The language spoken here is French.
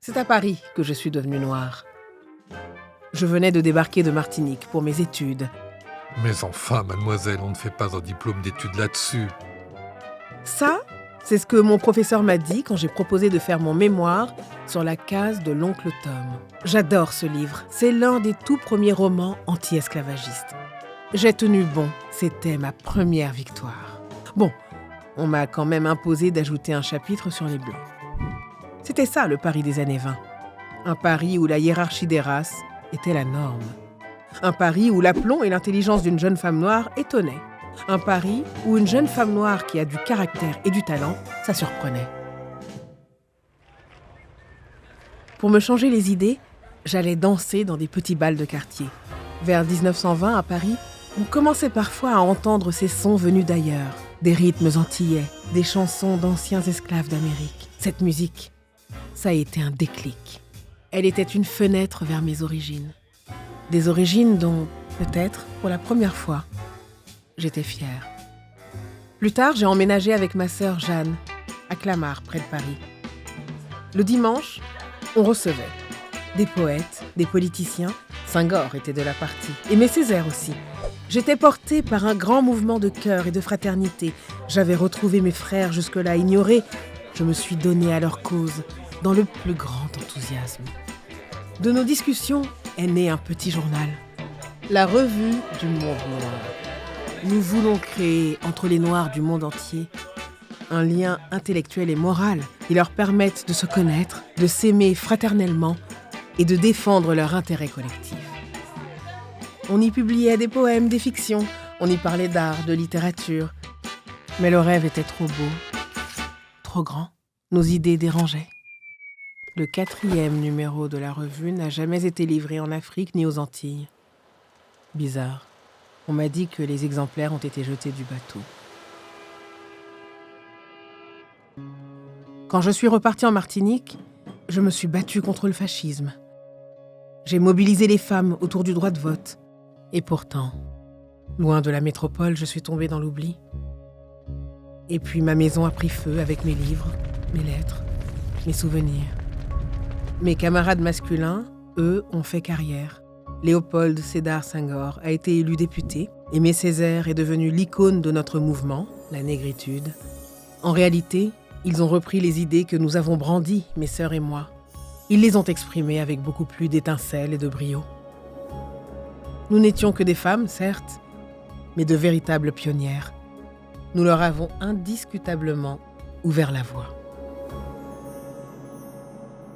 C'est à Paris que je suis devenue noire. Je venais de débarquer de Martinique pour mes études. Mais enfin, mademoiselle, on ne fait pas un diplôme d'études là-dessus. Ça, c'est ce que mon professeur m'a dit quand j'ai proposé de faire mon mémoire sur la case de l'oncle Tom. J'adore ce livre. C'est l'un des tout premiers romans anti-esclavagistes. J'ai tenu bon. C'était ma première victoire. Bon, on m'a quand même imposé d'ajouter un chapitre sur les Blancs. C'était ça le Paris des années 20. Un Paris où la hiérarchie des races était la norme. Un Paris où l'aplomb et l'intelligence d'une jeune femme noire étonnaient. Un Paris où une jeune femme noire qui a du caractère et du talent, ça surprenait. Pour me changer les idées, j'allais danser dans des petits bals de quartier. Vers 1920, à Paris, on commençait parfois à entendre ces sons venus d'ailleurs, des rythmes antillais, des chansons d'anciens esclaves d'Amérique. Cette musique, ça a été un déclic. Elle était une fenêtre vers mes origines. Des origines dont, peut-être, pour la première fois, j'étais fière. Plus tard, j'ai emménagé avec ma sœur Jeanne, à Clamart, près de Paris. Le dimanche, on recevait des poètes, des politiciens. Senghor était de la partie, Aimé Césaire aussi. J'étais portée par un grand mouvement de cœur et de fraternité. J'avais retrouvé mes frères jusque-là ignorés. Je me suis donnée à leur cause, dans le plus grand enthousiasme. De nos discussions est né un petit journal, la Revue du Monde Noir. Nous voulons créer entre les Noirs du monde entier un lien intellectuel et moral qui leur permette de se connaître, de s'aimer fraternellement et de défendre leur intérêt collectif. On y publiait des poèmes, des fictions, on y parlait d'art, de littérature. Mais le rêve était trop beau, trop grand. Nos idées dérangeaient. Le 4e numéro de la revue n'a jamais été livré en Afrique ni aux Antilles. Bizarre. On m'a dit que les exemplaires ont été jetés du bateau. Quand je suis repartie en Martinique, je me suis battue contre le fascisme. J'ai mobilisé les femmes autour du droit de vote. Et pourtant, loin de la métropole, je suis tombée dans l'oubli. Et puis ma maison a pris feu avec mes livres, mes lettres, mes souvenirs. Mes camarades masculins, eux, ont fait carrière. Léopold Sédar Senghor a été élu député. Aimé Césaire est devenu l'icône de notre mouvement, la négritude. En réalité, ils ont repris les idées que nous avons brandies, mes sœurs et moi. Ils les ont exprimées avec beaucoup plus d'étincelles et de brio. Nous n'étions que des femmes, certes, mais de véritables pionnières. Nous leur avons indiscutablement ouvert la voie.